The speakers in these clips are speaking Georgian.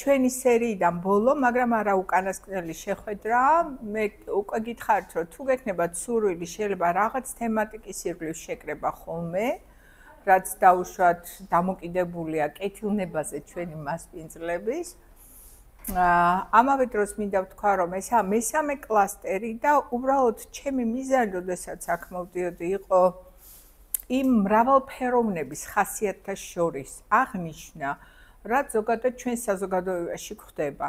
ჩვენი სერიიდან ბოლო, მაგრამ არა უკანასკნელი შეხვედრა, მე უკვე გითხარით, რომ თუ გექნებათ სურვილი, შეიძლება რაღაც თემატიკის ირგვლივ შეკრება ხოლმე, რაც დაუშვათ დამოკიდებულია კეთილნებაზე ჩვენი მასპინძლების. ამავე დროს მინდა ვთქვა, რომ ეს მესამე კლასტერი და უბრალოდ ჩემი მიზანი, როდესაც აქ მოვდიოდი, იყო იმ მრავალფეროვნების ხასიათთა შორის აღნიშნა, რაც ზოგადად ჩვენ საზოგადოებაში გვხდება.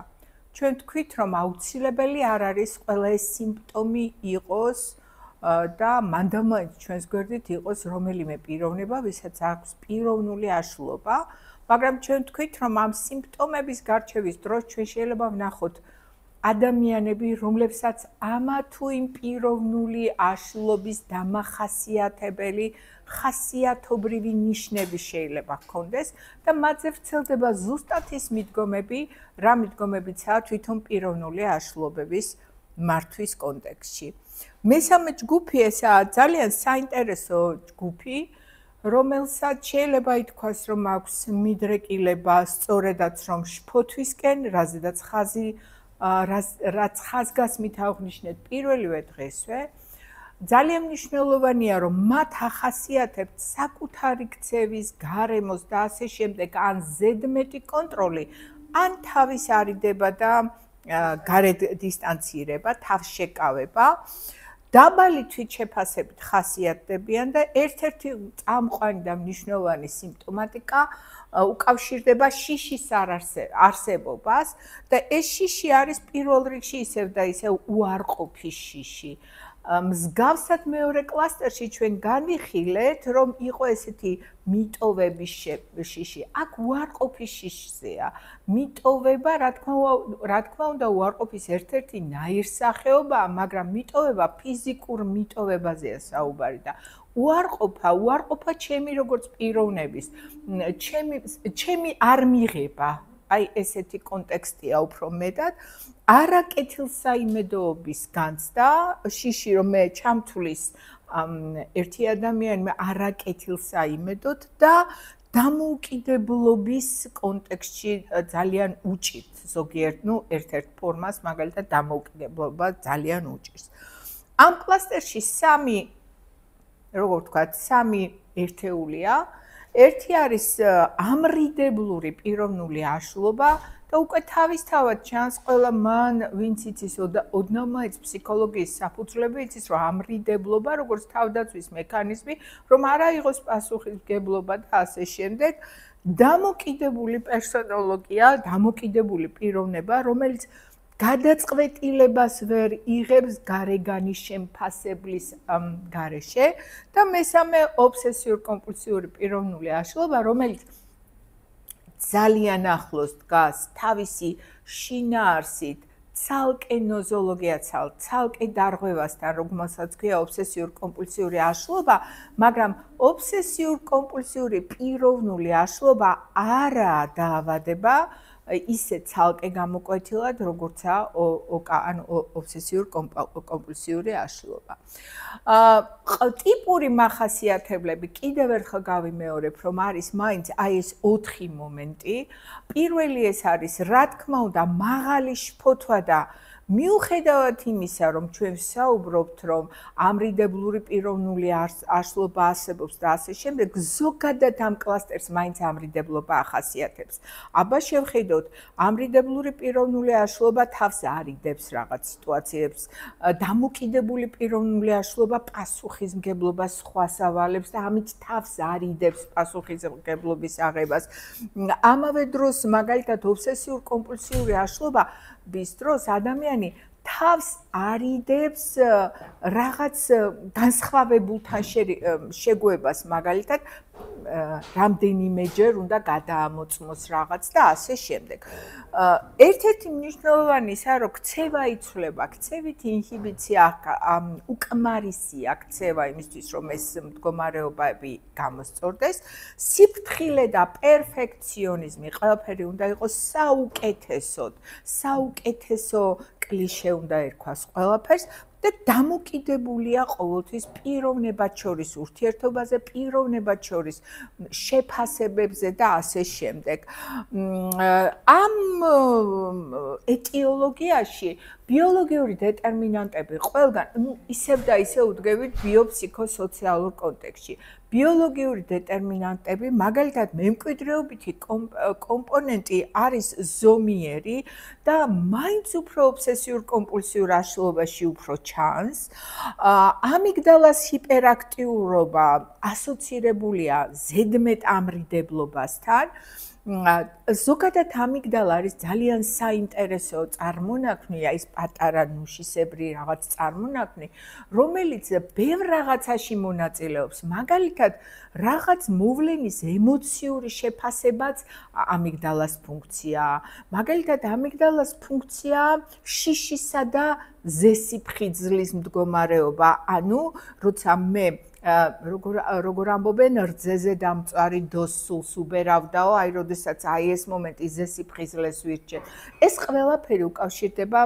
ჩვენ თქვით, რომ აუცილებელი არ არის ყველა ეს სიმპტომი იყოს და მანდამაინც ჩვენს გვერდით იყოს რომელიმე პიროვნება, ვისაც აქვს პიროვნული აშლობა, მაგრამ ჩვენ თქვით, რომ ამ სიმპტომების გარჩევის დროს ჩვენ შეიძლება ვნახოთ ადამიანები, რომლებსაც ამა თუ იმ პიროვნული აშლობის დამახასიათებელი ხასიათობრივი ნიშნები შეიძლება ჰქონდეს და მათზე ვრცელდება ზუსტად ის მიდგომები, რა მიდგომებიცაა თვითონ პიროვნული აშლობების მართვის კონტექსტში. მესამე ჯგუფი ესაა ძალიან საინტერესო ჯგუფი, რომელსაც შეიძლება ითქვას, რომ აქვს მიდრეკილება სწორედაც რომ შფოთვისკენ, რაც ხაზგასმით აღვნიშნეთ პირველივე დღესვე. ძალიან მნიშვნელოვანია, რომ მათ ახასიათებთ საკუთარი ქცევის, გარემოს და ასე შემდეგ, ან ზედმეტი კონტროლი, ან თავის არიდება და გარეთ დისტანცირება, თავშეკავება. დაბალი თვითშეფასებით ხასიათდებიან და ერთ-ერთი წამყვანი და მნიშვნელოვანი სიმპტომატიკა უკავშირდება შიშის არსებობას და ეს შიში არის პირველ რიგში ისევ და ისევ უარყოფი შიში. მსგავსად მეორე კლასტერში ჩვენ განვიხილეთ, რომ იყო ესეთი მიტოვების შიში. აქ უარყოფის შიშზეა. მიტოვება, რა თქმა უნდა, უარყოფის ერთ-ერთი ნაირსახეობაა, მაგრამ მიტოვება ფიზიკურ მიტოვებაზეა საუბარი და უარყოფა ჩემი როგორც პიროვნების, ჩემი არ მიღება. აი ესეთი კონტექსტია უფრო მეტად. არაკეთილსაიმედოობის განცდა, შიში რომ მე ჩამთვლის ერთი ადამიანი მე არაკეთილსაიმედოდ და დამოუკიდებლობის კონტექსტში ძალიან უჭირთ ზოგიერთ, ერთ-ერთ ფორმას, მაგალითად დამოუკიდებლობა ძალიან უჭირს. ამ კლასტერში სამი ერთეულია. ერთი არის ამრიდებლური პიროვნული აშლობა და უკვე თავისთავად ჩანს ყველა მან, ვინც იცის ოდნავ ფსიქოლოგიის საფუძვლები, იცის, რომ ამრიდებლობა, როგორც თავდაცვის მექანიზმი, რომ არა იყოს პასუხისმგებლობა და ასე შემდეგ, დამოკიდებული პერსონოლოგია, დამოკიდებული პიროვნება, რომელიც გადაწყვეტილებას ვერ იღებს გარეგანის შემფასებლის გარეშე და მესამე ობსესიურ-კომპულსიური პიროვნული აშლობა, რომელიც ძალიან ახლოს დგას თავისი შინაარსით, ცალკე ნოზოლოგიასთან, ცალკე დარღვევასთან, რომელსაც ქვია ობსესიურ-კომპულსიური აშლობა, მაგრამ ობსესიურ-კომპულსიური პიროვნული აშლობა არაა დაავადება, ისე ცალკე გამოკვეთილად, როგორცაა ობსესიურ-კომპულსიური აშლობა. ტიპური მახასიათებლები კიდევ ერთხელ გავიმეორებ, რომ არის მაინც აი ეს 4 მომენტი. პირველი ეს არის, რა თქმა უნდა, მაღალი შფოთვა და მიუხედავად იმისა, რომ ჩვენ ვსაუბრობთ, რომ ამრიდებლური პიროვნული აშლობა არსებობს და ასე შემდეგ, ზოგადად ამ კლასტერს მაინც ამრიდებლობა ახასიათებს. აბა შევხედოთ, ამრიდებლური პიროვნული აშლობა თავს არიდებს რაღაც სიტუაციებს, დამოკიდებული პიროვნული აშლობა პასუხისმგებლობას სხვას ავალებს და ამით თავს არიდებს პასუხისმგებლობის აღებას. ამავე დროს, მაგალითად, ობსესიურ-კომპულსიური აშლობა ბისტროს ადამიანი თავს არიდებს რაღაც განსხვავებულთან შეგუებას, მაგალითად, რამდენიმეჯერ უნდა გადაამოწმოს რაღაც და ასე შემდეგ. ერთ-ერთი მნიშვნელოვანი ისაა, რომ ქცევა იცვლება, ქცევით ინჰიბიცია უკმარისია ქცევა იმისთვის, რომ ეს მდგომარეობები გამოსწორდეს. სიფრთხილე და პერფექციონიზმი, ყველაფერი უნდა იყოს საუკეთესოდ, საუკეთესო კლიშე უნდა ერქვას ყველაფერს და დამოკიდებულია ყოველთვის პიროვნებად შორის ურთიერთობაზე, პიროვნებად შორის შეფასებებზე და ასე შემდეგ. ამ ეტიოლოგიაში ბიოლოგიური დეტერმინანტები ყველგან, ისევ და ისევ ვდგებით ბიოფსიქოსოციალურ კონტექსტში. ბიოლოგიური დეტერმინანტები, მაგალითად, მემკვიდრეობითი კომპონენტი არის ზომიერი და მაინც უფრო ობსესიურ კომპულსიურ აშლობაში უფრო ჩანს. ამიგდალას ჰიპერაქტიურობა ასოცირებულია ზედმეტ ამრიდებლობასთან. ზოგადად ამიგდალა არის ძალიან საინტერესო წარმონაქმნი, ის პატარა ნუშისებრი რაღაც წარმონაქმნი, რომელიც ბევრ რაღაცაში მონაწილეობს. მაგალითად, რაღაც მოვლენის ემოციური შეფასებაც ამიგდალას ფუნქციაა. მაგალითად, ამიგდალას ფუნქციაა შიშისა და ზესიფხიზლის მდგომარეობა. ანუ, როცა მე როგორ ამბობენ რძეზე დამწვარი დოს სულს უბერავდაო, აი როდესაც ეს მომენტი ზესიფხიზლეს ვირჩე. ეს ყველაფერი უკავშირდება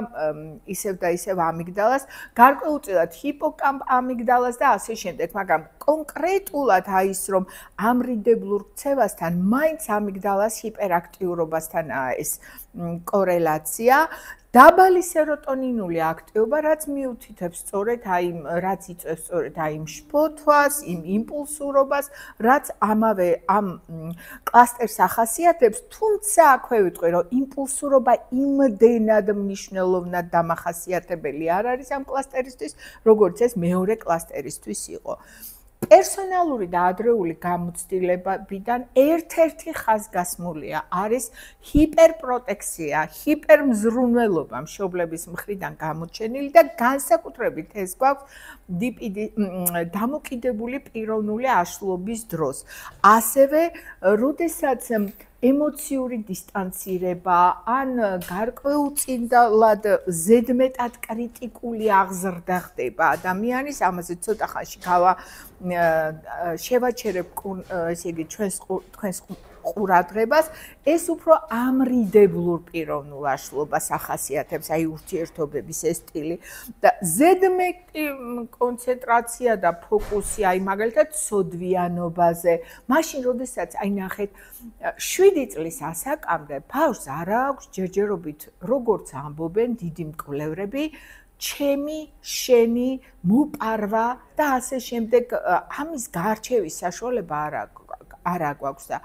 ისევ და ისევ ამიგდალას, გარკვეულწილად ჰიპოკამპ ამიგდალას და ასე შემდეგ, მაგრამ კონკრეტულად ის რომ ამრიდებლურ ქცევასთან მაინც ამიგდალას ჰიპერაქტიურობასთანაა ეს კორელაცია. დაბალი სეროტონინული აქტივობა, რაც მიუთითებს სწორედ რაც იწვევს სწორედ იმ შფოთვას, იმ იმპულსურობას, რაც ამავე ამ კლასტერს ახასიათებს, თუმცა აქვე ვიტყვი, რომ იმპულსურობა იმდენად მნიშვნელოვნად დამახასიათებელი არ არის ამ კლასტერისთვის, როგორც ეს მეორე კლასტერისთვის იყო. პერსონალური და ადრეული გამოცდილებებიდან ერთ-ერთი ხაზგასმულია არის ჰიპერპროტექცია, ჰიპერმზრუნველობა მშობლების მხრიდან გამოჩენილი და განსაკუთრებით ეს გვაქვს დამოკიდებული პიროვნული აშლობის დროს. ასევე, როდესაც ემოციური დისტანცირება ან გარკვეულწილად ზედმეტად კრიტიკული აღზრდა ხდება ადამიანის, ამაზე ცოტა ხანში შევაჩერებ ესე იგი თქვენს ყურადღებას, ეს უფრო ამრიდებლურ პიროვნულ აშლობას ახასიათებს, აი ურთიერთობების ეს სტილი და ზედმეტი კონცენტრაცია და ფოკუსი, აი მაგალითად სოდვიანობაზე. მაშინ, როდესაც აი ნახეთ 7 წლის ასაკამდე ბავშვს არ აქვს ჯერჯერობით, როგორც ამბობენ დიდი მკვლევრები, ჩემი, შენი, მოპარვა და ასე შემდეგ ამის გარჩევის საშუალება არ აგვაქვს და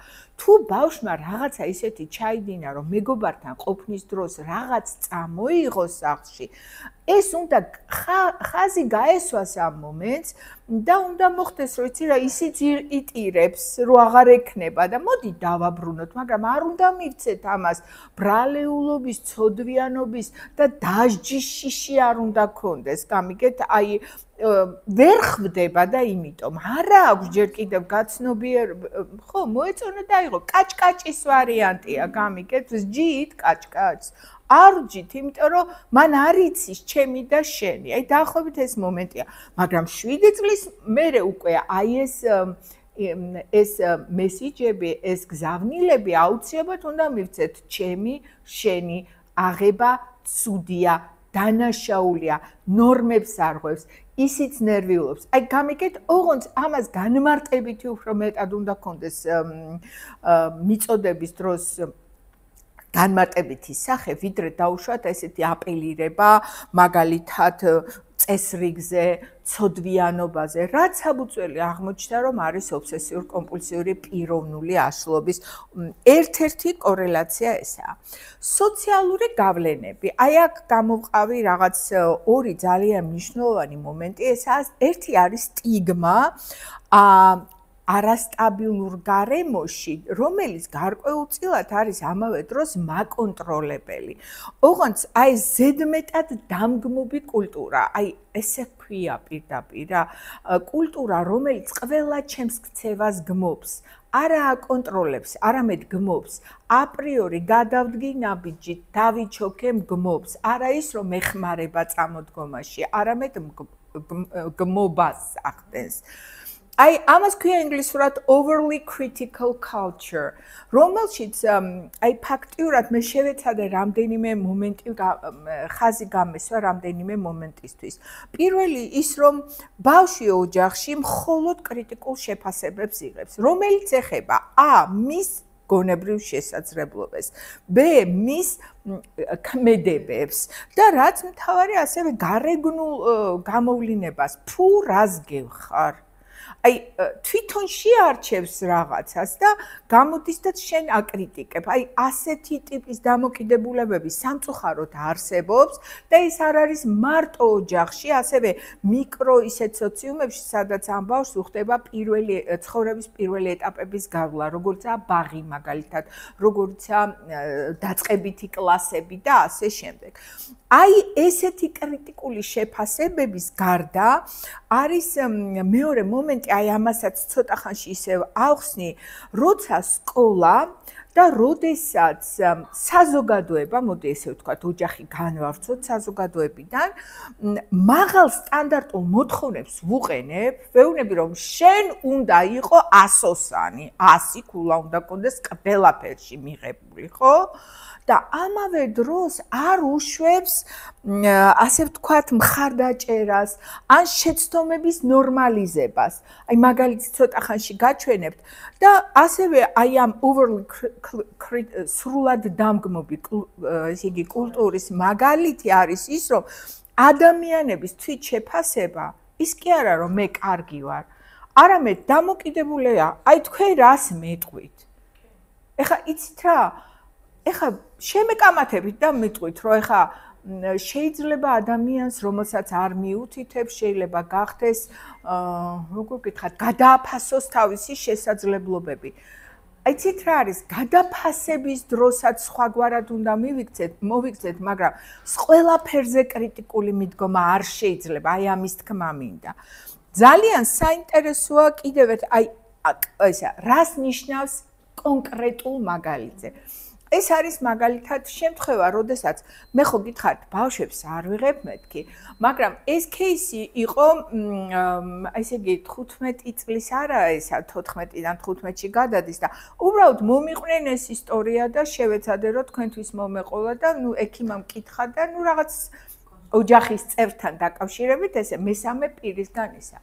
თუ ბავშვმა რაღაცა ისეთი ჩაიდინა, რომ მეგობართან ყოფნის დროს რაღაც წამოიღოს სახლში, ეს უნდა ხაზი გაესვას ამ მომენტს და უნდა მოხდეს, რომ იცი რა, ისიც იტირებს, რომ აღარ ექნება და მოდი დავაბრუნოთ, მაგრამ არ უნდა მივცეთ ამას ბრალეულობის, ცოდვიანობის და დასჯის შიში არ უნდა გქონდეს. გამიგეთ, აი ვერ ხვდება და იმიტომ არა აქვს ჯერ კიდევ გაცნობიერ ხო მოეწონა და აიღო კაჭკაჭის ვარიანტია გამიგეთ სჯით კაჭკაჭს არ ვჯით იმიტომ რომ მან არ იცის ჩემი და შენი აი დაახლოებით ეს მომენტია მაგრამ 7 წლის მერე უკვე აი ეს მესიჯები ეს გზავნილები აუცილებლად უნდა მივცეთ ჩემი შენი აღება ცუდია დანაშაულია ნორმებს არღვევს ისიც ნერვიულობს. აი გამიგეთ, ოღონდ ამას განმარტებითი უფრო მეტად უნდა გქონდეს მიწოდების დროს განმარტებითი სახე, ვიდრე დაუშვათ ესეთი აპელირება, მაგალითად წესრიგზე, ცოდვიანობაზე, რაც საბუწველი აღმოჩნდა, რომ არის ობსესიურ-კომპულსიური პიროვნული აშლობის ერთ-ერთი კორელაცია ესაა. სოციალური გავლენები. აი აქ გამოვყავი რაღაც ორი ძალიან მნიშვნელოვანი მომენტი, ესაა ერთი არის სტიგმა, არასტაბილურ გარემოში, რომელიც გარკვეულწილად არის ამავე დროს მაკონტროლებელი. ოღონდ აი ზედმეტად დამგმობი კულტურა, აი ესე ქვია პირდაპირ, კულტურა, რომელიც ყველა ჩემს ქცევას გმობს, არა აკონტროლებს, არამედ გმობს, აპრიორი გადავდგი ნაბიჯით, დავიჩოქე მგმობს, არა ის რომ ეხმარება წამოდგომაში, არამედ გმობას ახდენს. აი ამას ქვია ინგლისურად overly critical culture, რომელშიც აი ფაქტიურად მე შევეცადე რამდენიმე მომენტი ხაზი გამესვა რამდენიმე მომენტისთვის. პირველი ის რომ ბავშვი ოჯახში მხოლოდ კრიტიკულ შეფასებებს იღებს, რომელიც ეხება მის გონებრივ შესაძლებლობებს, მის ქმედებებს და რაც მთავარი ასევე გარეგნულ გამოვლინებას, თუ რას გევხარ. აი თვითონ შეარჩევს რაღაცას და გამოდის და შენ აკრიტიკებ. აი ასეთი ტიპის დამოკიდებულებები სამწუხაროდ არსებობს და ეს არ არის მარტო ოჯახში, ასევე მიკრო ისეთ სოციუმებში, სადაც ამ ბავშვს უხდება ცხოვრების პირველი ეტაპების გავლა, როგორიცაა ბაღი მაგალითად, როგორიცაა დაწყებითი კლასები და ასე შემდეგ. აი ესეთი კრიტიკული შეფასებების გარდა არის მეორე მომენტი, აი ამასაც ცოტა ხანში ისევ ავხსნი, როცა სკოლა და როდესაც საზოგადოება, მოდი ესე ვთქვათ, ოჯახი განვავრცოთ საზოგადოებიდან, მაღალ სტანდარტულ მოთხოვნებს ვუყენებ, ვეუბნები რომ შენ უნდა იყო 100-ოსანი, 100 ქულა უნდა გქონდეს ყველაფერში მიღებული, ხო? და ამავე დროს არ უშვებს ასე ვთქვათ მხარდაჭერას ან შეცდომების ნორმალიზებას. აი მაგალითს ცოტა ხანში გაჩვენებთ და ასევე აი ამ overly სრულად დამგმობი ესე იგი კულტურის მაგალითი არის ის რომ ადამიანების თვითშეფასება ის კი არა რომ მე კარგი ვარ, არამედ დამოკიდებულია აი თქვენ რას მეტყვით. ეხა იცით რა ეხა შემეკამათებით და მეტყვით რომ ეხა შეიძლება ადამიანს რომელსაც არ მიუთითებს შეიძლება გახდეს როგორ გითხრათ გადააფასოს თავისი შესაძლებლობები. აი ცით რა არის გადაფასების დროსაც სხვაგვარად უნდა მოვიქცეთ, მაგრამ ყველაფერზე კრიტიკული მიდგომა არ შეიძლება, აი ამის თქმა მინდა. ძალიან საინტერესოა კიდევ ერთ აი ესა რას ნიშნავს კონკრეტულ მაგალითზე. ეს არის მაგალითად შემთხვევა, როდესაც მე ხო გითხარით, ბავშვებს არ ვიღებ მეთქი, მაგრამ ეს кейსი იყო, ესე იგი 15 წლის არა ესა 14-დან 15-ში გადადის და უბრალოდ მომიყვნენ ეს ისტორია და შევეცადე რომ თქვენთვის მომეყოლა და ნუ ექიმამ კითხა და ნუ რაღაც ოჯახის წევრთან დაკავშირებით ესე მესამე პირისგან ისა.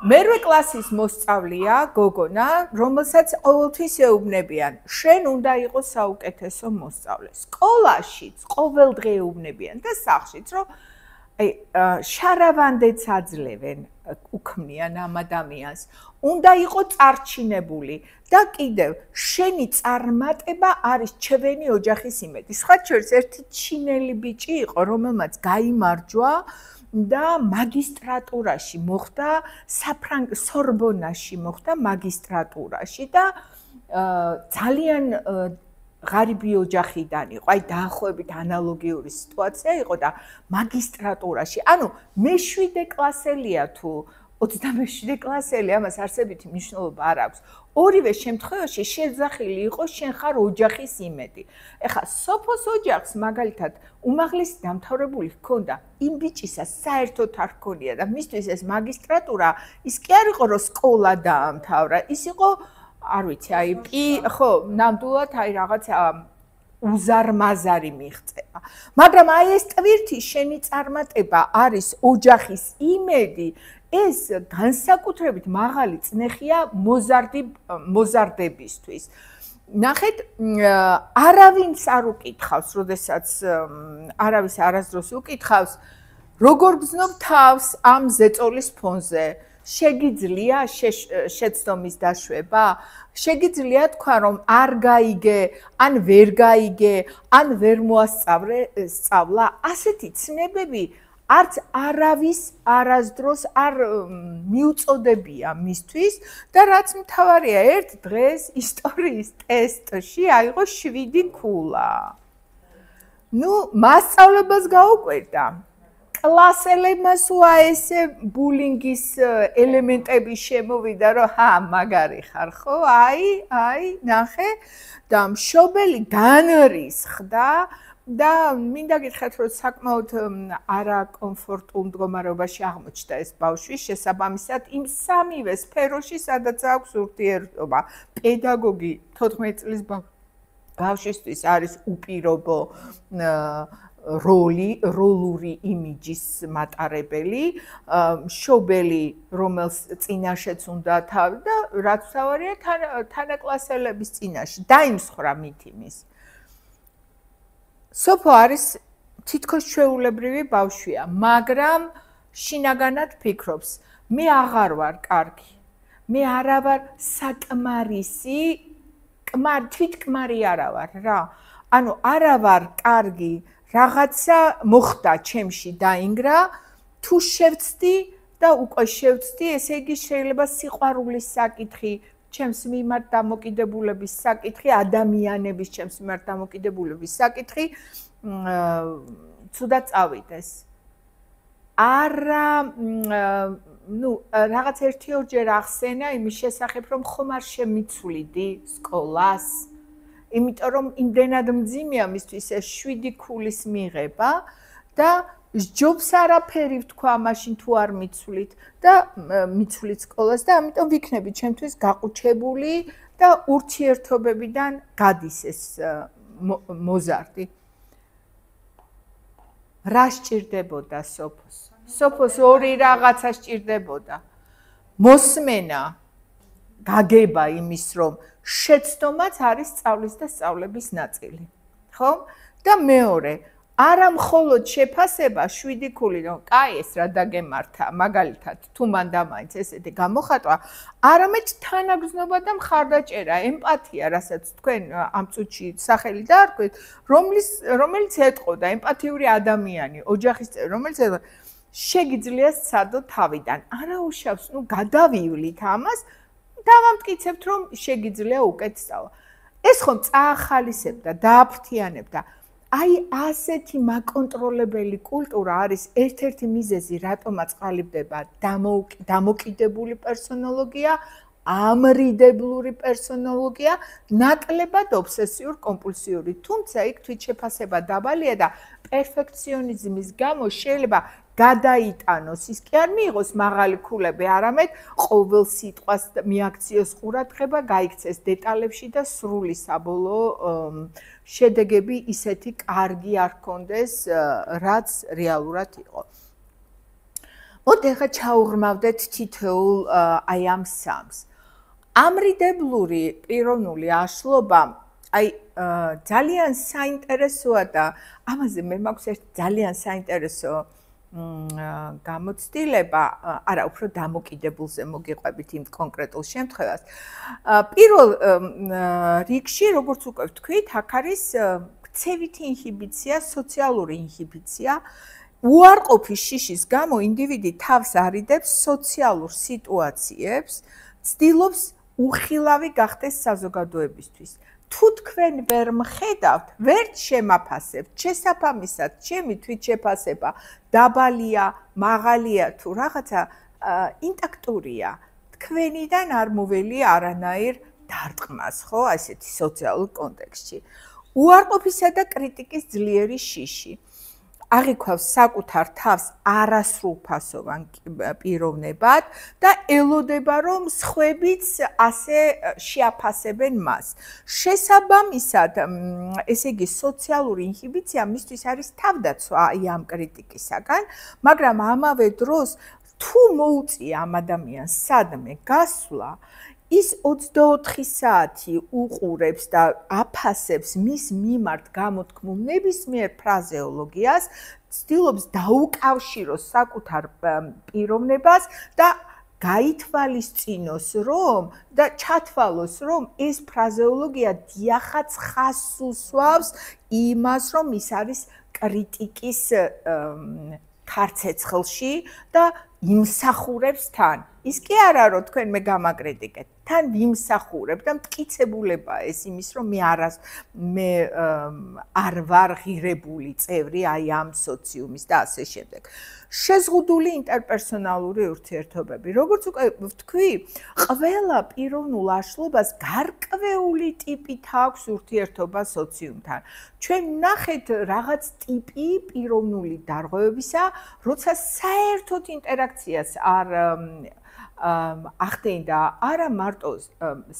მერვე კლასის მოსწავლეა გოგონა, რომელსაც ყოველთვის ეუბნებიან, შენ უნდა იყოს საუკეთესო მოსწავლე. სკოლაშიც ყოველდღე ეუბნებიან და სახლშიც, რომ შარავანდეც აძლევენ, უქმნიან ამ ადამიანს. უნდა იყო წარჩინებული და კიდევ შენი წარმატება არის ჩვენი ოჯახის იმედი. სხვა შორის ერთი ჩინელი ბიჭი იყო, რომელმაც გაიმარჯვა და მაგისტრატურაში მოხდა სორბონაში მოხდა მაგისტრატურაში და ძალიან ღარიბი ოჯახიდან იყო, აი დაახლოებით ანალოგიური სიტუაცია იყო და მაგისტრატურაში. ანუ მე-7 კლასელია თუ 27 კლასელი, ამას არსებითი მნიშვნელობა არ აქვს. ორივე შემთხვევაში შეძახილი იყო შენ ხარ ოჯახის იმედი. ეხლა სოფოს ოჯახს მაგალითად უმაღლესი დამთავრებული ჰქონდა, იმ ბიჭისას საერთოდ არ ჰქონია და მისთვის ეს მაგისტრატურა ის კი არ იყო რომ სკოლა დაამთავრა, ის იყო არ ვიცი, აი ხო, ნამდვილად აი რაღაც უზარმაზარი მიღწევა. მაგრამ აი ეს ტვირთი შენი წარმატება არის ოჯახის იმედი, ეს განსაკუთრებით მაღალი წნეხია მოზარდებისთვის. ნახეთ, არავინს არ უკითხავს, როდესაც არავის არასდროს უკითხავს, როგორ გრძნობ თავს ამ ზეწოლის ფონზე. შეგიძლია შეცდომის დაშვება? შეგიძლია თქვა რომ არ გაიგე, ან ვერ გაიგე, ან ვერ მოასწავლა? ასეთი ცნებები არც არავის არასდროს არ მიუწოდებია მისთვის და რაც მთავარია ერთ დღეს ისტორიის ტესტში აიღო 7 ქულა. ნუ მასწავლებას გაუკვირდა. კლასელებმაც ესე ბულინგის ელემენტები შემოვიდა, რომ მაგარი ხარ, ხო? აი, ნახე და მშობელი განრისხდა, და მინდა გითხრათ, რომ საკმაოდ არაკომფორტულ მდგომარეობაში აღმოჩნდა ეს ბავშვი, შესაბამისად იმ სამივე სფეროში, სადაც აქვს ურთიერთობა. პედაგოგი 14 წლის ბავშვისთვის არის უპირობო როლური იმიჯის მატარებელი, მშობელი, რომელს წინაშეც უნდა თავი და რაც თავარია თანაკლასელების წინაშე დაიმსხვრა მითიმის. სოფო არის თითქოს ჩვეულებრივი ბავშვია, მაგრამ შინაგანად ფიქრობს, მე აღარ ვარ კარგი. მე არა ვარ საკმარისი, თვითკმარი არა ვარ რა. ანუ არა ვარ კარგი, რაღაცა მოხდა ჩემში დაინგრა, თუ შევცდი და უკვე შევცდი, ესე იგი შეიძლება სიყვარულის საკითხი, ჩემს მიმართ დამოკიდებულების საკითხი, ადამიანების ჩემს მიმართ დამოკიდებულების საკითხი ცუდად წავიდეს. არა, რაღაც ერთი-ორჯერ ახსენა იმის შესახებ, რომ ხომ არ შემიცვლიდი სკოლას. იმიტომ რომ იმდენად მძიმეა მისთვის ეს 7 ქულის მიღება და ჯობს არაფერი ვთქვა მაშინ თუ არ მიცვლით და მიცვლით სკოლას და ამიტომ ვიქნები ჩემთვის გაყუჩებული და ურთიერთობებიდან გადის ეს მოზარდი. რა სჭირდებოდა სოფოს? სოფოს ორი რაღაცა სჭირდებოდა. მოსმენა, გაგება იმის რომ შეცდომაც არის სწავლის და სწავლების ნაწილი. ხო? და მეორე, არა მხოლოდ შეფასება 7 ქული, რომ კაი ეს რა დაგემართა, მაგალითად, თუ მან დამაინც ესეთი გამოხატვა, არამედ თანაგზნობა და მხარდაჭერა, ემპათია, რასაც თქვენ ამ წუთში სახელი დაარქვით, რომელიც ეტყოდა ემპათიური ადამიანი, ოჯახის წევრი, რომელიც ეტყოდა შეგიძლია სცადო თავიდან. არა უშავს, გადავივლით ამას, დავამტკიცებთ, რომ შეგიძლია უკეთ სწავლა. ეს ხომ წაახალისებდა, დააფრთიანებდა. აი ასეთი მაკონტროლებელი კულტურა არის ერთ-ერთი მიზეზი, რატომაც ყალიბდება დამოკიდებული პერსონოლოგია, ამრიდებლური პერსონოლოგია, ნაკლებად ობსესიურ-კომპულსიური. თუმცა იქ თვითშეფასება დაბალია და პერფექციონიზმის გამო შეიძლება გადაიტანოს, ის კი არ მიიღოს მაღალი ქულები, არამედ ყოველ სიტყვას მიაქციოს ყურადღება, გაიქცეს დეტალებში და სრული საბოლოო შედეგები ისეთი კარგი არ ჰქონდეს, რაც რეალურად იყო. მოდით ახლა ჩაუღრმავდეთ თითოეულ აი ამ სამს. ამრიდებლური პიროვნული აშლობა აი ძალიან საინტერესოა და ამაზე მე მაქვს ერთ ძალიან საინტერესო გამოცდილება, არა, უფრო დამოკიდებულზე მოგიყვებით იმ კონკრეტულ შემთხვევას. პირველ რიგში, როგორც უკვე ვთქვით, აქ არის ქცევითი ინჰიბიცია, სოციალური ინჰიბიცია. უარყოფის შიშის გამო ინდივიდი თავს არიდებს სოციალურ სიტუაციებს, ცდილობს უხილავი გახდეს საზოგადოებისთვის. თუ თქვენ ვერ მხედავთ, ვერ შემაფასებთ, შესაბამისად, ჩემი თვითშეფასება დაბალია, მაღალია თუ რაღაცა ინტაქტურია, თქვენიდან არ მოველია არანაირ დარტყმას, ხო, ასეთი სოციალურ კონტექსტში. უარყოფისა და კრიტიკის ძლიერი შიში. აღიქვავს საკუთარ თავს არასრულფასოვან პიროვნებად და ელოდება, რომ სხვებიც ასე შეაფასებენ მას. შესაბამისად, ესე იგი, სოციალური ინჰიბიცია მისთვის არის თავდაცვა აი ამ კრიტიკისაგან, მაგრამ ამავე დროს თუ მოუწია ამ ადამიანს სადმე გასვლა, ის 24 საათი უყურებს და აფასებს მის მიმართ გამოთქმულ ნებისმიერ ფრაზეოლოგიას, ცდილობს დაუკავშიროს საკუთარ პიროვნებას და გაითვალისწინოს რომ და ჩათვალოს რომ ეს ფრაზეოლოგია დიახაც ხაზს უსვავს იმას რომ ის არის კრიტიკის ქარცეცხლში და იმსახურებს თან. ის კი არა რომ თქვენ მე გამაკრიტიკეთ. თან ვიმსახურებ და მტკიცებულებაა ეს იმის რომ მე არ ვარ ღირებული წევრი აი ამ სოციუმის და ასე შემდეგ. შეზღუდული ინტერპერსონალური ურთიერთობები. როგორც უკვე ვთქვი, ყველა პიროვნულ აშლობას გარკვეული ტიპით აქვს ურთიერთობა სოციუმთან. ჩვენ ვნახეთ რაღაც ტიპი პიროვნული დარღვევებისა, როცა საერთოდ ინტერაქციას არ ახდენდა არა მარტო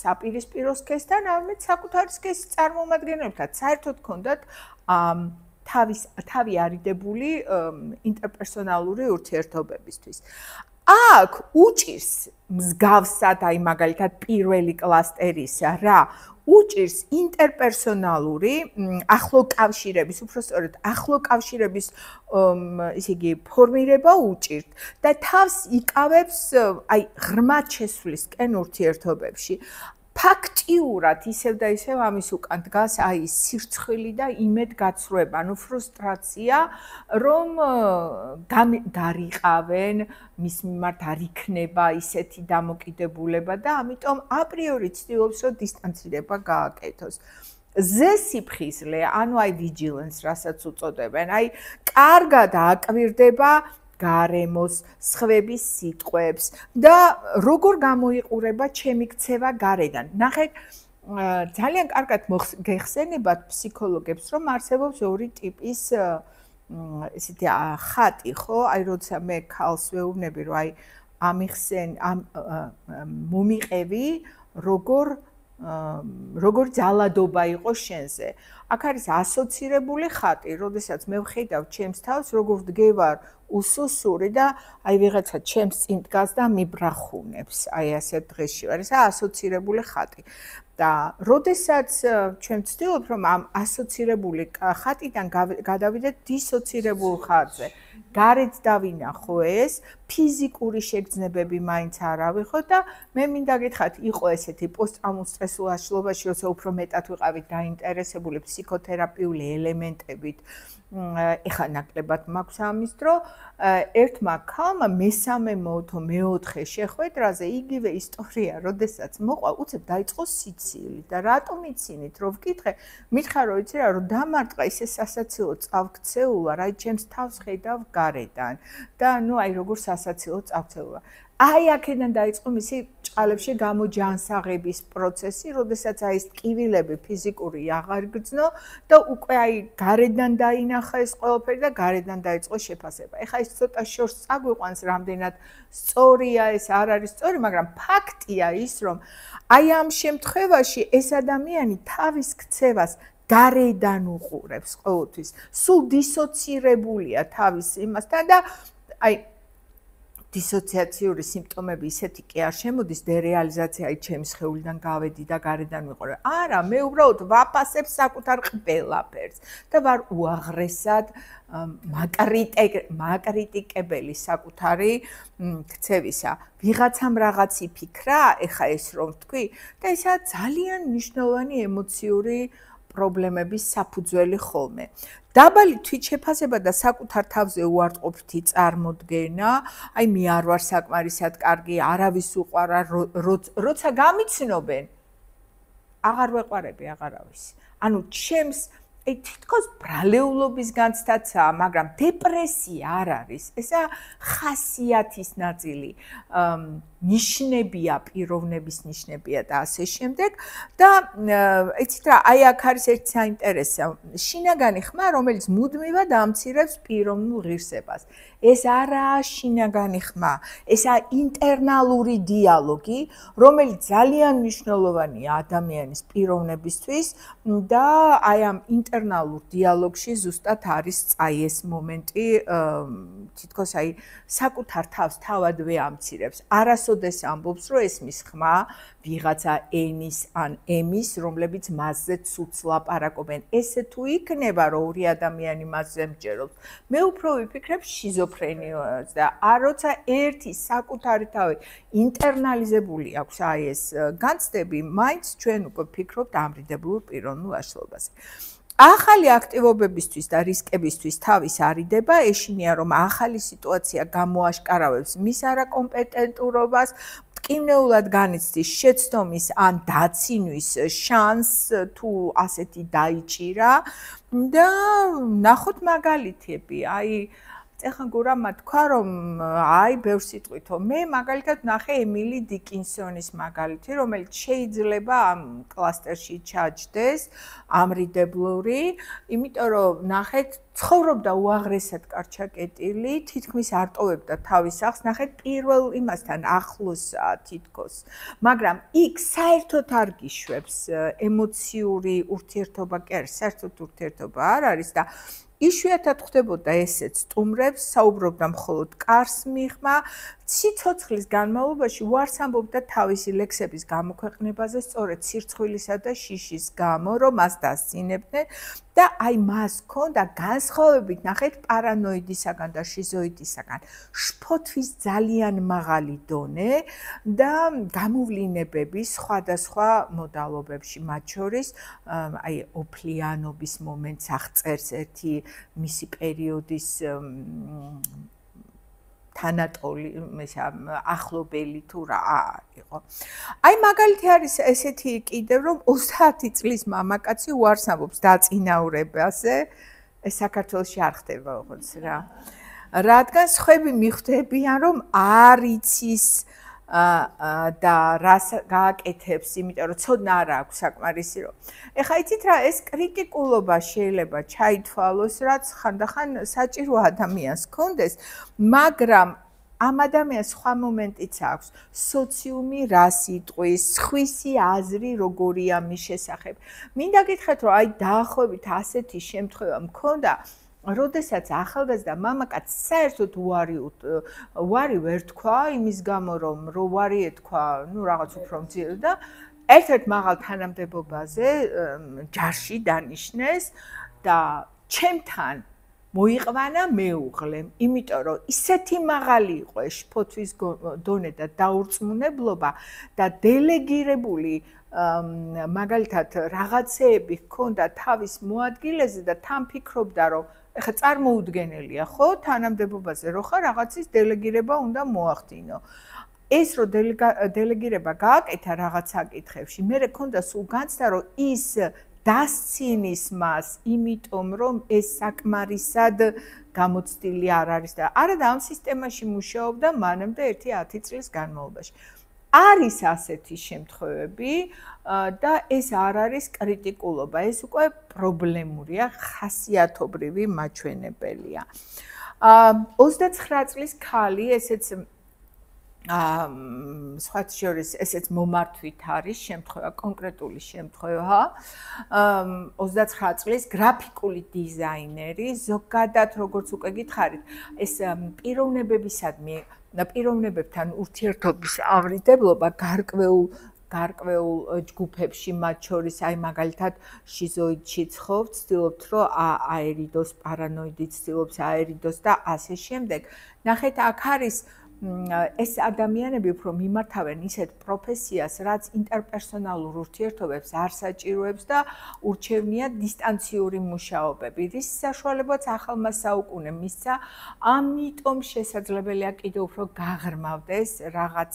საპირისპირო სქესთან, არამედ საკუთარი სქესის წარმომადგენლებთან. საერთოდ ჰქონდათ თავი არიდებული ინტერპერსონალური ურთიერთობებისთვის. აქ უჭირს მსგავსად, აი მაგალითად პირველი კლასტერისა რა, უჭირს ინტერპერსონალური ახლო კავშირების, უბრალოდ ახლო კავშირების ისე იგი ფორმირება უჭირთ და თავს იკავებს აი ღრმად შესვლისკენ ურთიერთობებში. ფაქტიურად ისევ და ისევ ამის უკან დგას აი სირცხილი და იმედგაცრუება, ანუ ფრუსტრაცია, რომ გარიყავენ, მის მიმართ არ იქნება ისეთი დამოკიდებულება და ამიტომ აპრიორი ცდილობს, რომ დისტანცირება გააკეთოს. ზესიფხიზლე, ანუ აი vigilance, რასაც უწოდებენ, აი კარგად აკვირდება გარემოს, სხვების სიტყვებს და როგორ გამოიყურება ჩემი ქცევა გარედან. ნახეთ, ძალიან კარგად გეხსენებათ ფსიქოლოგებს, რომ არსებობს ორი ტიპის ესეთი ხატი, ხო? აი როცა მე ქალს ვეუბნები, რომ აი მომიყევი, როგორ ძალადობა იყო შენზე. აქ არის ასოცირებული ხატი, როდესაც მე ვხედავ ჩემს თავს, როგორ ვდგევარ უსუსური და აი ვიღაცა ჩემს წინ დგას და მიბრახუნებს. აი ასეთ დღეში ვარ. ესა ასოცირებული ხატი. და როდესაც ჩვენ ვცდილობთ, რომ ამ ასოცირებული ხატიდან გადავიდეთ დისოცირებულ ხაზზე. გარეთ დავინახო ეს, ფიზიკური შეგრძნებები მაინც არ ავიღოთ და მე მინდა გითხრათ, იყო ესეთი პოსტტრაუმულ სტრესულ აშლობაში, როცა უფრო მეტად ვიყავით დაინტერესებული ფსიქოთერაპიული ელემენტებით. ეხლა ნაკლებად მაქვს ამის დრო, ერთმა ქალმა მესამე მოთო მეოთხე შეხვედრაზე იგივე ისტორია, როდესაც მოყვა, უცებ დაიწყო სიცილი და რატომ იცინით, რომ ვკითხე, მითხრა რომ იცი რა, რომ დამარტყა ისე სასაცილო წავქცეულა, რა ჩემს თავს ხედავ გარედან და ნუ აი როგორ სასაცილო წავქცეულა. აი აქედან დაიწყო მისი ჭყალებში გამოჯანსაღების პროცესი, როდესაც აი ეს ტკივილები ფიზიკური აღარ გრძნო და უკვე აი გარედან დაინახა ეს ყველაფერი და გარედან დაიწყო შეფასება. ეხლა ის ცოტა შორს წაგვიყვანს, რამდენად სწორია ეს, არ არის სწორი, მაგრამ ფაქტია ის, რომ აი ამ შემთხვევაში ეს ადამიანი თავის ქცევას გარედან უყურებს ყოველთვის. სულ დისოცირებულია თავის იმასთან და აი დისოციაციური სიმპტომები ისეთი კი არ შემოდის, დერეალიზაცია აი ჩემი სხეულიდან გავედი და გარედან ვიყურე. არა, მე უბრალოდ ვაფასებ საკუთარ ყველაფერს და ვარ უაღრესად მაკრიტიკებელი საკუთარი ქცევისა. ვიღაცამ რაღაც იფიქრა, ეხა ეს რომ ვთქვი, და ესა ძალიან მნიშვნელოვანი ემოციური პრობლემების საფუძველი ხოლმე. დაბალი თვითშეფასება და საკუთარ თავზე უარყოფითი წარმოდგენა, აი მე არ ვარ საკმარისად კარგი, არავის უყვარა, როცა გამიცნობენ, აღარ ვეყვარები აღარავის. ანუ ჩემს თითქოს ბრალეულობის განცდაცაა, მაგრამ დეპრესია არ არის. ესა ხასიათის ნაწილი, ნიშნებია, პიროვნების ნიშნებია და ასე შემდეგ. და იცით რა, აი აქ არის ერთი საინტერესო შინაგანი ხმა, რომელიც მუდმივად ამცირებს პიროვნულ ღირსებას. ეს არაა შინაგანი ხმა, ესაა ინტერნალური დიალოგი, რომელიც ძალიან მნიშვნელოვანია ადამიანის პიროვნებისთვის და აი ამ ინტერნალურ დიალოგში ზუსტად არის წაი ეს მომენტი, თითქოს აი საკუთარ თავს თავადვე ამცირებს. არასოდეს ამბობს, რომ ეს მის ხმა ვიღაცა ენის ან ემის, რომლებიც მასზე ცუც ლაპარაკობენ. ესე თუ იქნება, რომ ორი ადამიანი მასზე მჯერობს, მე უფრო ვიფიქრებ შიზოფრენიას და როცა ერთი საკუთარი თავი ინტერნალიზებული აქვს აი ეს განცდები, მაინც ჩვენ უკვე ვფიქრობთ ამრიდებლურ პიროვნულ აშლობაზე. ახალი აქტივობებისთვის და რისკებისთვის თავის არიდება ეშინია, რომ ახალი სიტუაცია გამოაშკარავებს მის არაკომპეტენტურობას, მტკივნეულად განიცდის შეცდომის ან დაცინვის შანსს თუ ასეთი დაიჭირა და ნახოთ მაგალითები, აი ეხლა გურამმა თქვა რომ აი ბევრ სიტყვითო მე მაგალითად ნახე ემილი დიკინსონის მაგალითი რომელიც შეიძლება ამ კლასტერში ჩაჯდეს ამრიდებლური იმიტომ რომ ნახეთ ცხოვრობდა უაღრესად კარჩაკეტილი თითქმის არ ტოვებდა თავის სახლს ნახეთ პირველ იმასთან ახლოსაა თითქოს მაგრამ იქ საერთოდ არ გიშვებს ემოციური ურთიერთობა კი არის საერთოდ ურთიერთობა არ არის და იშვიათად ხდებოდა ესეც სტუმრებს, საუბრობდა მხოლოდ კარს მიღმა, ციცოცხლის განმავლობაში უარს ამბობდა თავისი ლექსების გამოქვეყნებაზე, სწორედ სირცხვილისა და შიშის გამო, რომ მას დასცინებდნენ და აი მას ჰქონდა განსხვავებით ნახეთ პარანოიდისაგან და შიზოიდისაგან შფოთვის ძალიან მაღალი დონე და გამოვლინებები სხვადასხვა მოდალობებში, მათ შორის აი ოფლიანობის მომენტს აღწერს ერთი მისი პერიოდის თანატოლი ახლობელი თუ რა იყო. აი მაგალითი არის ესეთი კიდევ რომ 30 წლის მამაკაცი უარს ამბობს დაწინაურებაზე, ეს საქართველოში არ ხდება ოღონდ რა. რადგან სხვები მიხვდებიან რომ არ იცის და რას გააკეთებს, იმიტომ რომ ცოდნა არ აქვს საკმარისი რომ. ეხლა იცით რა, ეს კრიტიკულობა შეიძლება ჩაითვალოს, რაც ხანდახან საჭირო ადამიანს ჰქონდეს, მაგრამ ამ ადამიანს სხვა მომენტიც აქვს. სოციუმი რას იტყვის, სხვისი აზრი როგორია მის შესახებ. მინდა გითხრათ, რომ აი დაახლოებით ასეთი შემთხვევა მქონდა, როდესაც ახალგაზრდა მამაკაცს საერთოდ უარი ვერ თქვა იმის გამო რომ უარი ეთქვა, ну რაღაც უფრო მძიმე და ერთ-ერთ მაღალ თანამდებობაზე ჯარში დანიშნეს და ჩემთან მოიყვანა მეუღლე, იმიტომ რომ ისეთი მაღალი იყო ეს შფოთვის დონე და დაურწმუნებლობა და დელეგირებული მაგალითად რაღაცეები ჰქონდა თავის მოადგილეზე და თან ფიქრობდა რომ ეხლა წარმოუდგენელია ხო თანამდებობაზე რო ხარ რაღაცის დელეგირება უნდა მოახდინო ეს რო დელეგირება გააკეთა რაღაც საკითხებში მე მქონდა სულ განცდა რომ ის დასცინის მას იმიტომ რომ ეს საკმარისად გამოცდილი არ არის და არა და ამ სისტემაში მუშაობდა მანამდე 10 წლის განმავლობაში არის ასეთი შემთხვევები და ეს არ არის კრიტიკულობა, ეს უკვე პრობლემურია, ხასიათობრივი მაჩვენებელია. 29 წლის ქალი, ესეც სხვა შორის ესეც მომართვით არის შემთხვევა, კონკრეტული შემთხვევა. 29 წლის გრაფიკული დიზაინერი, ზოგადად როგორც უკვე გითხარით, ეს პიროვნებებთან ურთიერთობის ამრიდებლობა გარკვეულ ჯგუფებში მათ შორის აი მაგალითად შიზოიდში ცხოვრობთ, ცდილობთ რომ აერიდოს, პარანოიდი ცდილობს აერიდოს და ასე შემდეგ. ნახეთ, აქ არის ეს ადამიანები უფრო მიმართავენ ისეთ პროფესიას, რაც ინტერპერსონალურ ურთიერთობებს არ საჭიროებს და ურჩევნია დისტანციური მუშაობები, რის საშუალებაც ახალმა საუკუნემ მისცა, ამიტომ შესაძლებელია კიდევ უფრო გაღრმავდეს რაღაც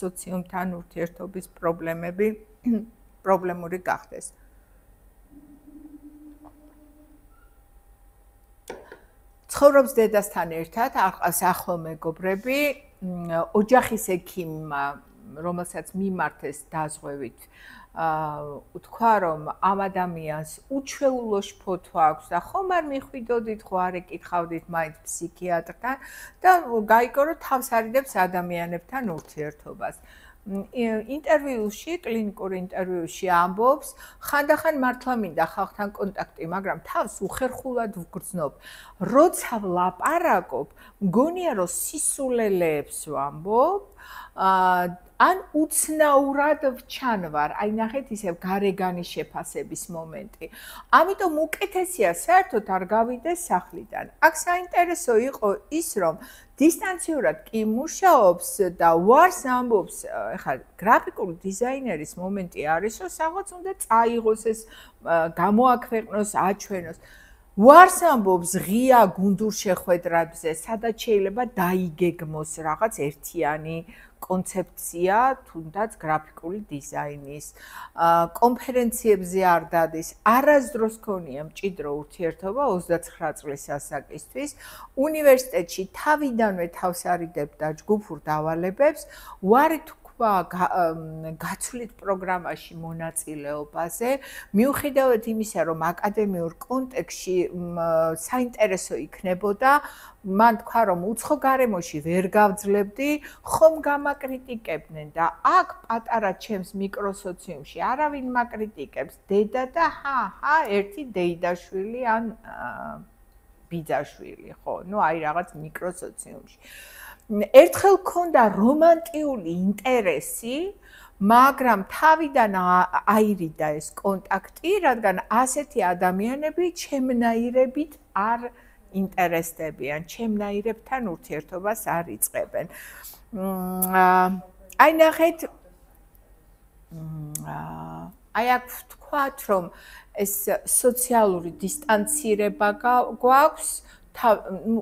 სოციუმთან ურთიერთობის პრობლემები, პრობლემური გახდეს. ცხოვრობს დედასთან ერთად, აყავს ახლო მეგობრები, ოჯახის ექიმმა, რომელსაც მიმართეს დაზღვევით, უთქვა რომ ამ ადამიანს უჩვეულო შფოთვა აქვს და ხომ არ მიხვიდოდით, ხო არ ეკითხავდით მაინც ფსიქიატრთან და გაიგო რომ თავს არიდებს ადამიანებთან ურთიერთობას. ინტერვიუში, კლინიკურ ინტერვიუში ამბობს, ხანდახან მართლა მინდა ხალხთან კონტაქტი, მაგრამ თავს უხერხულად ვგრძნობ. როცა ვლაპარაკობ, მგონია რომ სისულელეებს ვამბობ, ან უცნაურად ვჩანვარ, აი ნახეთ ისევ გარეგანი შეფასების მომენტი. ამიტომ უკეთესია საერთოდ არ გავიდეს სახლიდან. აქ საინტერესო იყო ის, რომ დისტანციურად კი მუშაობს და უარს ამბობს, ეხლა გრაფიკული დიზაინერის მომენტი არის, რომ რაღაც უნდა წაიღოს ეს გამოაქვეყნოს, აჩვენოს. ვარს ამბობს ღია გუნდურ შეხვედრებზე, სადაც შეიძლება დაიგეგმოს რაღაც ერთიანი კონცეფცია, თუნდაც გრაფიკული დიზაინის, კონფერენციებზე არ დადის, არასდროს ქონია მჭიდრო ურთიერთობა 29 წლის ასაკისთვის, უნივერსიტეტში თავიდანვე თავს არიდებდა ჯგუფურ დავალებებს, უარი გაცვლით პროგრამაში მონაწილეობაზე, მიუხედავად იმისა, რომ აკადემიურ კონტექსტში საინტერესო იქნებოდა, მან თქვა, რომ უცხო გარემოში ვერ გავძლებდი, ხომ გამაკრიტიკებდნენ და აქ პატარა ჩემს მიკროსოციუმში არავინ მაკრიტიკებს, დედა და ერთი დეიდაშვილი ან ბიძაშვილი, ხო, აი რაღაც მიკროსოციუმში. ერთხელ ქონდა რომანტიული ინტერესი, მაგრამ თავიდან აირიდა ეს კონტაქტი, რადგან ასეთი ადამიანები ჩემნაირებით არ ინტერესდებიან, ჩემნაირებთან ურთიერთობას არ იწყებენ. აი ნახეთ, აი აქ ვთქვათ, რომ ეს სოციალური დისტანცირება გვაქვს,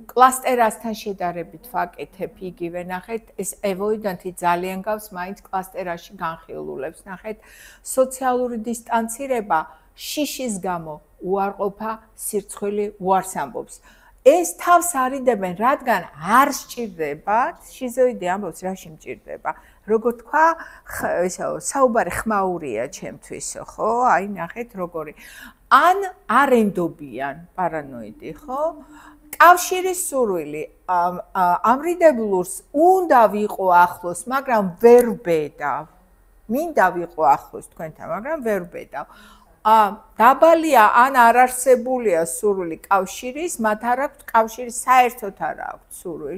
კლასტერასთან შედარებით ვაკეთებ იგივე, ნახეთ, ეს ევოიდანტი ძალიან გავს მაინც კლასტერაში განხილულებს, ნახეთ, სოციალური დისტანცირება შიშის გამო უარყოფა სირცხვილი უარს ამბობს. ეს თავს არიდებენ, რადგან არ სჭირდებათ, შიზოიდე ამბობს, რაში მჭირდება. როგორ თქვა, საუბარი ხმაურია ჩემთვისო, ხო? აი ნახეთ როგორი. ან არ ენდობიან პარანოიდი, ხო? კავშირის სურვილი ამრიდებლურს უნდა ვიყო ახლოს, მაგრამ ვერ ვბედავ. მინდა ვიყო ახლოს თქვენთან, მაგრამ ვერ ვბედავ. დაბალია ან არ არსებულია სურვილი კავშირის, მათ არ აქვთ კავშირის, საერთოდ არ აქვთ სურვილი.